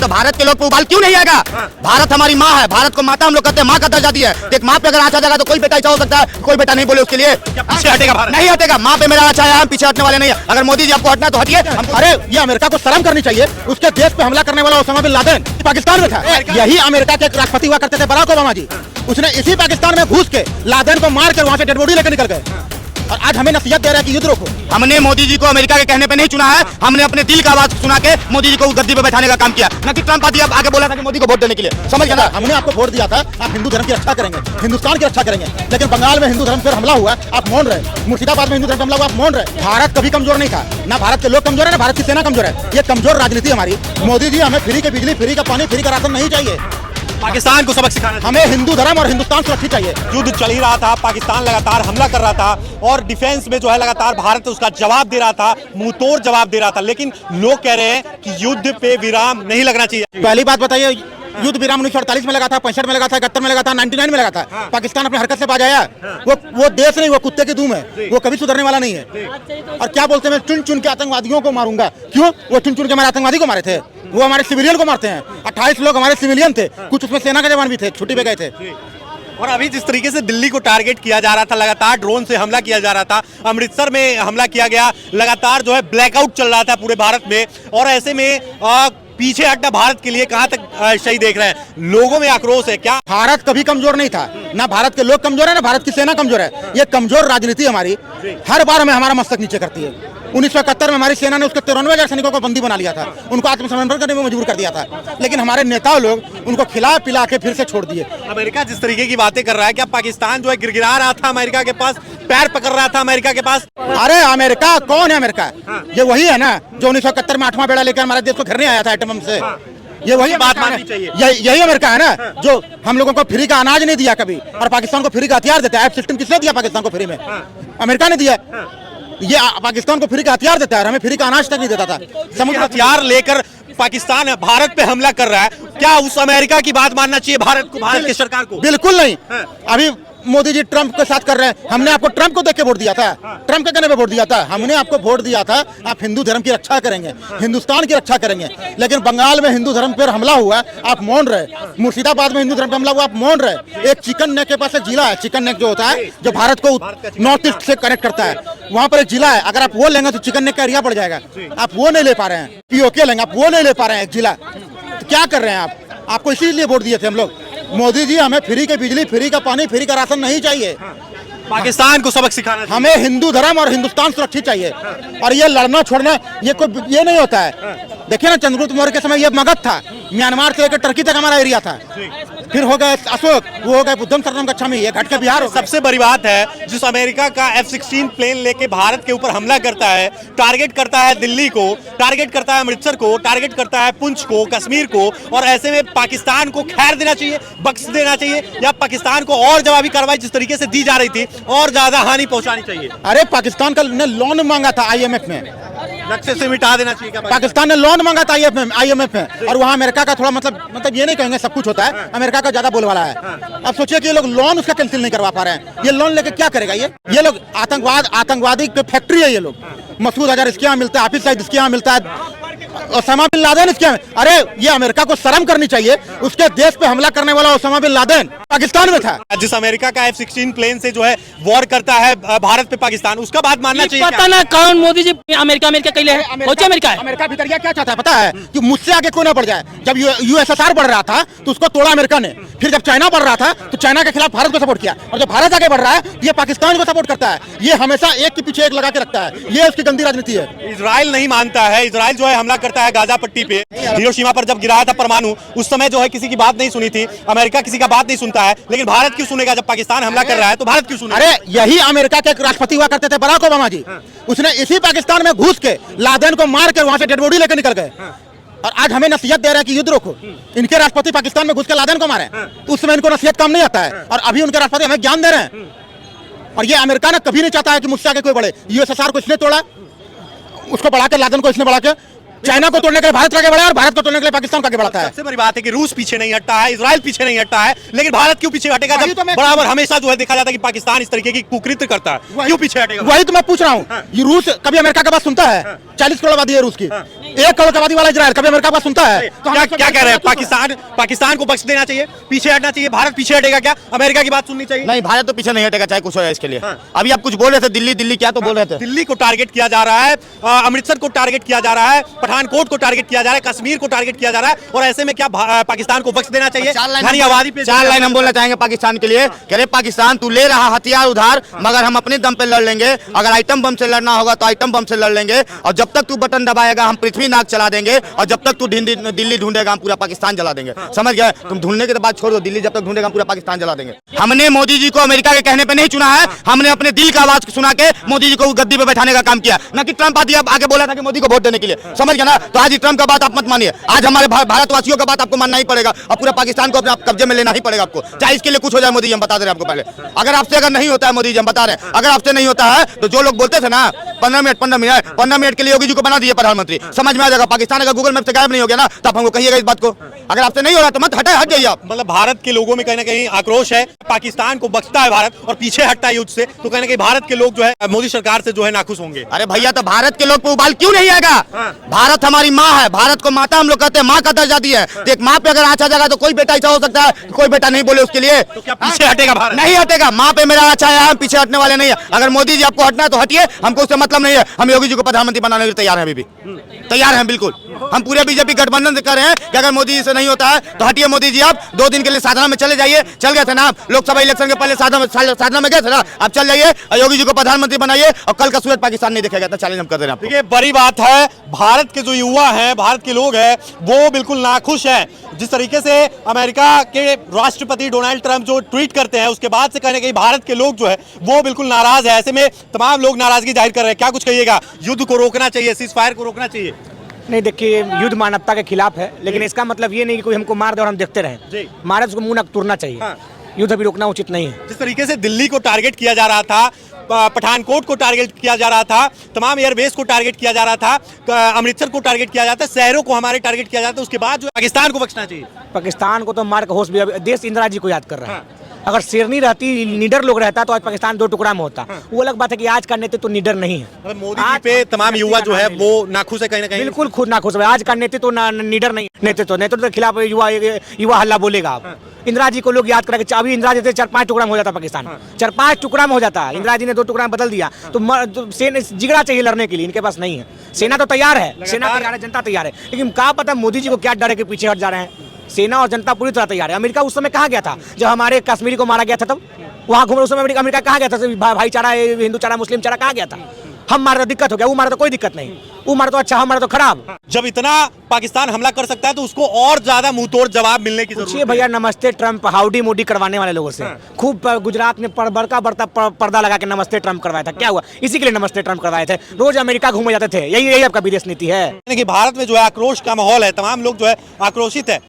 तो भारत के लोग पे उबाल क्यों नहीं आएगा? भारत हमारी माँ है, भारत को माता हम लोग कहते हैं, माँ का दर्जा दिया है। एक माँ पे अगर आँच आ जाएगा तो कोई बेटा ऐसा हो सकता है, कोई बेटा नहीं बोले उसके लिए पीछे हटेगा भारत? नहीं हटेगा। माँ पे मेरा आँच आया, हम पीछे हटने वाले नहीं है। अगर मोदी जी आपको हटना है तो हटिए। अरे ये अमेरिका को शर्म करनी चाहिए, उसके देश पे हमला करने वाला ओसामा बिन लादेन पाकिस्तान में था। यही अमेरिका के राष्ट्रपति हुआ करते थे बराक ओबामा जी, उसने इसी पाकिस्तान में घुस के लादेन को मार कर वहाँ से डेड बॉडी लेकर निकल गए और आज हमें नसीहत दे रहा है कि युद्ध रोको। हमने मोदी जी को अमेरिका के कहने पे नहीं चुना है, हमने अपने दिल का आवाज सुना के मोदी जी को गद्दी पे बैठाने का काम किया। न कि ट्रंप आगे बोला था कि मोदी को वोट देने के लिए, समझ गया ना? हमने आपको वोट दिया था, आप हिंदू धर्म की रक्षा करेंगे, हिंदुस्तान की रक्षा करेंगे, लेकिन बंगाल में हिंदू धर्म पर हमला हुआ, आप मौन रहे। मुर्शिदाबाद में हिंदू धर्म हमला हुआ, आप मौन रहे। भारत कभी कमजोर नहीं था, ना भारत के लोग कमजोर है, ना भारत की सेना कमजोर है। ये कमजोर राजनीति हमारी। मोदी जी हमें फ्री की बिजली, फ्री का पानी, फ्री का राशन नहीं चाहिए। पाकिस्तान को सबक सिखाना चाहिए। हमें हिंदू धर्म और हिंदुस्तान सुरक्षित चाहिए। युद्ध चल ही रहा था, पाकिस्तान लगातार हमला कर रहा था और डिफेंस में जो है लगातार भारत उसका जवाब दे रहा था, मुंह तोड़ जवाब दे रहा था, लेकिन लोग कह रहे हैं कि युद्ध पे विराम नहीं लगना चाहिए। पहली बात बताइए, युद्ध विराम 1948 में लगा था, 65 में लगा था, 71 में लगा था, 99 में लगा था। पाकिस्तान अपनी हरकत से बाज आया। वो देश नहीं, वो कुत्ते की धूम है, वो कभी सुधरने वाला नहीं है। और क्या बोलते हैं, मैं चुन चुन के आतंकवादियों को मारूंगा। क्यों? वो चुन चुन के हमारे आतंकवादी को मारे थे, वो हमारे सिविलियन को मारते हैं। 28 लोग हमारे सिविलियन थे, कुछ उसमें सेना के जवान भी थे, छुट्टी पे गए थे। और अभी जिस तरीके से दिल्ली को टारगेट किया जा रहा था, लगातार ड्रोन से हमला किया जा रहा था, अमृतसर में हमला किया गया, लगातार जो है ब्लैकआउट चल रहा था पूरे भारत में, और ऐसे में पीछे हटना भारत के लिए कहां तक सही देख रहे हैं? लोगों में आक्रोश है। क्या भारत कभी कमजोर नहीं था, ना भारत के लोग कमजोर है, ना भारत की सेना कमजोर है। ये कमजोर राजनीति हमारी हर बार हमें हमारा मस्तक नीचे करती है। 1971 में हमारी सेना ने उसके 93,000 सैनिकों को बंदी बना लिया था, उनको आत्मसमर्पण करने में मजबूर कर दिया था, लेकिन हमारे नेताओं लोग उनको खिला पिला के फिर से छोड़ दिए। अमेरिका जिस तरीके की बातें कर रहा है, क्या पाकिस्तान जो है गिड़गिड़ा रहा था अमेरिका के पास, पैर पकड़ रहा था अमेरिका के पास? अरे अमेरिका कौन है? अमेरिका ये वही है ना जो 1971 में 8वां बेड़ा लेकर हमारे देश को घेरने आया था एटम बम से। ये वही बात माननी चाहिए। यही अमेरिका है ना जो हम लोगों को फ्री का अनाज नहीं दिया कभी, और पाकिस्तान को फ्री का हथियार देता है। सिस्टम किसने दिया पाकिस्तान को फ्री में? अमेरिका ने दिया। ये पाकिस्तान को फ्री का हथियार देता है, हमें फ्री का अनाज तक नहीं देता था। समुद्र हथियार लेकर पाकिस्तान भारत पे हमला कर रहा है, क्या उस अमेरिका की बात मानना चाहिए भारत को, भारत की सरकार को? बिल्कुल नहीं। अभी मोदी जी ट्रंप के साथ कर रहे हैं, हमने आपको ट्रंप को देख के वोट दिया था, ट्रंप के कहने पे वोट दिया था। हमने आपको वोट दिया था आप हिंदू धर्म की रक्षा करेंगे, हिंदुस्तान की रक्षा करेंगे, लेकिन बंगाल में हिंदू धर्म पर हमला हुआ, आप मौन रहे। मुर्शिदाबाद में हिंदू धर्म पर हमला हुआ, आप मौन रहे। एक चिकन नेक के पास एक जिला है, चिकन नेक जो होता है जो भारत को नॉर्थ ईस्ट से कनेक्ट करता है, वहाँ पर एक जिला है। अगर आप वो लेंगे तो चिकन नेक का एरिया पड़ जाएगा, आप वो नहीं ले पा रहे हैं। पीओके लेंगे, आप वो नहीं ले पा रहे हैं एक जिला, तो क्या कर रहे हैं आप? आपको इसीलिए वोट दिए थे हम लोग। मोदी जी हमें फ्री की बिजली, फ्री का पानी, फ्री का राशन नहीं चाहिए। पाकिस्तान को सबक सिखाना चाहिए। हमें हिंदू धर्म और हिंदुस्तान सुरक्षित चाहिए। और ये लड़ना छोड़ना ये नहीं होता है। देखिए ना, चंद्रगुप्त मौर्य के समय ये मगध था, म्यांमार से लेकर टर्की तक हमारा एरिया था। फिर हो गए अशोक, वो हो गए बुद्धम शरणम गच्छामी, ये घट के बिहार। सबसे बड़ी बात है, जिस अमेरिका का F-16 प्लेन लेके भारत के ऊपर हमला करता है, टारगेट करता है दिल्ली को, टारगेट करता है अमृतसर को, टारगेट करता है पुंछ को, कश्मीर को, और ऐसे में पाकिस्तान को खैर देना चाहिए, बख्श देना चाहिए, या पाकिस्तान को और जवाबी कार्रवाई जिस तरीके से दी जा रही थी और ज्यादा हानि पहुंचानी चाहिए? अरे पाकिस्तान का ने लोन मांगा था IMF में, नक्शे से मिटा देना चाहिए। पाकिस्तान ने लोन मांगा था IMF में, और वहाँ अमेरिका का थोड़ा मतलब ये नहीं कहेंगे सब कुछ होता है, अमेरिका का ज्यादा बोलवाला है। अब सोचिए कि ये लोग लोन उसका कैंसिल नहीं करवा पा रहे हैं, ये लोन लेके क्या करेगा? ये लोग आतंकवादी पे फैक्ट्री है। ये लोग मसूद अजहर इसके यहाँ मिलता है, हाफिज सईद इसके यहाँ मिलता है, ओसामा बिन लादेन इसके यहाँ। अरे ये अमेरिका को शर्म करनी चाहिए, उसके देश पे हमला करने वाला ओसामा बिन लादेन पाकिस्तान में था। जिस अमेरिका का F-16 प्लेन से जो है वॉर करता है भारत पे पाकिस्तान, उसका बात मानना चाहिए। पता ना कौन मोदी जी अमेरिका कैले है, अमेरिका भीतर क्या चाहता है पता है? कि मुझसे आगे कोई ना बढ़ जाए। जब USSR बढ़ रहा था तो उसको तोड़ा अमेरिका ने, फिर जब चाइना बढ़ रहा था तो चाइना के खिलाफ भारत को सपोर्ट किया, और जब भारत आगे बढ़ रहा है ये पाकिस्तान को सपोर्ट करता है। ये हमेशा एक के पीछे एक लगा के रखता है, ये उसकी गंदी राजनीति है। इजराइल नहीं मानता है, इजराइल जो है हमला करता है गाजा पट्टी पे। हिरोशिमा पर जब गिराया था परमाणु, उस समय जो है किसी की बात नहीं सुनी थी, अमेरिका किसी का बात नहीं सुनता है, लेकिन भारत क्यों सुनेगा? जब पाकिस्तान हमला कर रहा है तो भारत क्यों सुनेगा? अरे यही अमेरिका के राष्ट्रपति हुआ करते थे बराक ओबामा जी, उसने इसी पाकिस्तान में घुस के लादेन को मार कर वहां से डेड बॉडी लेकर निकल गए, और आज हमें नसीहत दे रहे हैं कि युद्ध रोको। इनके राष्ट्रपति पाकिस्तान में घुस के लादेन को मारे, तो उस समय इनको नसीहत काम नहीं आता है, और अभी उनके राष्ट्रपति हमें ज्ञान दे रहे हैं। और ये अमेरिका ने कभी नहीं चाहता है कि मुझसे आगे कोई बढ़े। USSR को इसने तोड़ा, उसको बढ़ा के, लादेन को इसने बढ़ा के, चाइना को तोड़ने के लिए भारत आगे बढ़ा है और भारत को तोड़ने के लिए पाकिस्तान आगे बढ़ाता है। सबसे बड़ी बात है कि रूस पीछे नहीं हटता है, इजराइल पीछे नहीं हटता है, लेकिन भारत क्यों पीछे हटेगा? वही जब तो मैं- बराबर हमेशा जो है देखा जाता है कि पाकिस्तान इस तरीके की कुकृत्य करता है, क्यों पीछे हटेगा? वही तो मैं पूछ रहा हूँ। ये रूस कभी अमेरिका की बात सुनता है? 40 करोड़ आबादी है रूस की। 1 करोड़ आबादी वाला इजराइल कभी अमेरिका की बात सुनता है? तो क्या क्या कह रहे हैं? पाकिस्तान को बख्श देना चाहिए, पीछे हटना चाहिए, भारत पीछे हटेगा क्या? अमेरिका की बात सुननी चाहिए? नहीं, भारत तो पीछे नहीं हटेगा चाहे कुछ हो जाए इसके लिए। अभी आप कुछ बोल रहे थे, दिल्ली दिल्ली क्या तो बोल रहे थे। दिल्ली को टारगेट किया जा रहा है, अमृतसर को टारगेट किया जा रहा है, पठानकोट को टारगेट किया जा रहा है, कश्मीर को टारगेट किया जा रहा है, और ऐसे में क्या पाकिस्तान को बख्श देना चाहिए? घनी आबादी पे 4 लाइन हम बोलना चाहेंगे पाकिस्तान के लिए। कह रहे पाकिस्तान तू ले रहा हथियार उधार, मगर हम अपने दम पे लड़ लेंगे। अगर आइटम बम से लड़ना होगा तो आइटम बम से लड़ लेंगे, और जब तक तू बटन दबाएगा हम पृथ्वी नाग चला देंगे, और जब तक तू दिल्ली ढूंढेगा हम पूरा पाकिस्तान जला देंगे। समझ गए? तुम ढूंढने के बाद छोड़ दो, दिल्ली जब तक ढूंढेगा हम पूरा पाकिस्तान जला देंगे। हमने मोदी जी को अमेरिका के कहने पे नहीं चुना है, हमने अपने दिल का आवाज सुना के मोदी जी को गद्दी पे बैठाने का काम किया, न कि ट्रंप आगे बोला था कि मोदी को वोट देने के लिए। समझ गए ना? तो आज ट्रंप का बात आप मत मानिए, आज हमारे भारतवासियों का बात आपको मानना ही पड़ेगा, और पूरा पाकिस्तान को अपने कब्जे में लेना ही पड़ेगा आपको, चाहे इसके लिए कुछ हो जाए। मोदी जी हम बता दे रहे हैं आपको पहले, अगर आपसे नहीं होता है, मोदी जी हम बता रहे हैं, अगर आपसे नहीं होता है तो जो लोग बोलते थे ना 15 मिनट के लिए योगी जी को बना दिए प्रधानमंत्री, समझ में आ जाएगा। पाकिस्तान अगर गूगल मैप से गायब नहीं हो गया ना तो आप हमको कहिएगा इस बात को। अगर आपसे नहीं हो रहा तो मत हट जाइए आप। मतलब भारत के लोगों में कहीं ना कहीं आक्रोश है, पाकिस्तान को बख्शता है भारत और पीछे हटता है युद्ध से, तो कहीं ना कहीं भारत के लोग जो है मोदी सरकार से जो है नाखुश होंगे। अरे भैया, तो भारत के लोग पे उबाल क्यों नहीं आएगा? भारत हमारी माँ है, भारत को माता हम लोग कहते हैं, माँ का दर्जा दी है। तो एक माँ पे अगर आँच आ जाएगा तो कोई बेटा ऐसा हो सकता है कोई बेटा नहीं बोले उसके लिए? तो क्या पीछे हटेगा भारत? नहीं हटेगा। माँ पे मेरा आँच आया, हम पीछे हटने वाले नहीं है। अगर मोदी जी आपको हटना है तो हटिए, हमको उससे मतलब नहीं है। हम योगी जी को प्रधानमंत्री बनाने के लिए तैयार हैं, अभी भी तैयार हैं बिल्कुल। हम पूरे बीजेपी गठबंधन से कर रहे हैं कि अगर मोदी जी से नहीं होता है तो हटिए मोदी जी, आप 2 दिन के लिए साधना में चले जाइए। चल गए थे ना आप लोकसभा इलेक्शन के पहले साधना में गए थे ना, आप चल जाइए और योगी जी को प्रधानमंत्री बनाइए, और कल का सूरज पाकिस्तान नहीं दिखेगा। चैलेंज हम कर दे रहे हैं आपको। देखिए, बड़ी बात है, भारत के जो युवा हैं, भारत के लोग हैं, वो बिल्कुल नाखुश हैं। जिस तरीके से अमेरिका के राष्ट्रपति डोनाल्ड ट्रंप जो ट्वीट करते हैं, उसके बाद से कहीं ना कहीं भारत के लोग जो है वो बिल्कुल नाराज है। ऐसे में तमाम लोग नाराजगी जाहिर कर रहे हैं। क्या कुछ कहिएगा? युद्ध को रोकना चाहिए, सीज फायर को रोकना चाहिए? नहीं, देखिए, युद्ध मानवता के खिलाफ है, लेकिन इसका मतलब ये नहीं कि कोई हमको मार दे और हम देखते जी। रहें। मारे उसको मुंह तोड़ना चाहिए। हाँ। युद्ध अभी रोकना उचित नहीं है। जिस तरीके से दिल्ली को टारगेट किया जा रहा था, पठानकोट को टारगेट किया जा रहा था, तमाम एयरबेस को टारगेट किया जा रहा था, अमृतसर को टारगेट किया जाता है, शहरों को हमारे टारगेट किया जाता है, उसके बाद जो पाकिस्तान को बख्शना चाहिए। पाकिस्तान को तो मार का होश भी देश इंदिरा जी को याद कर रहा है। अगर शेरनी रहती, निडर लोग रहता तो आज पाकिस्तान 2 टुकड़ा में होता। वो अलग बात है कि आज का नेतृत्व तो निडर नहीं है। मतलब मोदी जी पे तमाम युवा जो है वो नाखुश है कहीं ना कहीं। बिल्कुल खुद नाखुश है। आज का नेतृत्व तो निडर नहीं, नेतृत्व के खिलाफ युवा हल्ला बोलेगा। आप इंदिरा जी को लोग याद करेंगे। अभी इंदिरा जी थे 4-5 टुकड़ा में हो जाता पाकिस्तान, 4-5 टुकड़ा में हो जाता। इंदिरा जी ने 2 टुकड़ा में बदल दिया। तो सेना जिगरा चाहिए लड़ने के लिए, इनके पास नहीं है। सेना तो तैयार है, सेना तैयार है, जनता तैयार है, लेकिन क्या पता मोदी जी को क्या डर है कि पीछे हट जा रहे हैं। सेना और जनता पूरी तरह तैयार है। अमेरिका उस समय कहाँ गया था जब हमारे कश्मीरी को मारा गया था? तब वहाँ घूम, उस समय अमेरिका कहाँ गया था? भाईचारा, हिंदू चारा, मुस्लिम चारा कहाँ गया था? हम मारे तो दिक्कत हो गया, वो मारे तो कोई दिक्कत नहीं। वो मारे तो अच्छा, हम मारे तो खराब। जब इतना पाकिस्तान हमला कर सकता है तो उसको और ज्यादा मुंहतोड़ जवाब मिलने की जरूरत है। भैया, नमस्ते ट्रंप, हाउडी मोदी करवाने वाले लोगों से खूब गुजरात में बड़का पर्दा लगा के नमस्ते ट्रंप करवाया था। क्या हुआ? इसी के लिए नमस्ते ट्रंप करवाए थे। रोज अमेरिका घूमे जाते थे। यही आपका विदेश नीति है। कि भारत में जो है आक्रोश का माहौल है, तमाम लोग जो है आक्रोशित है।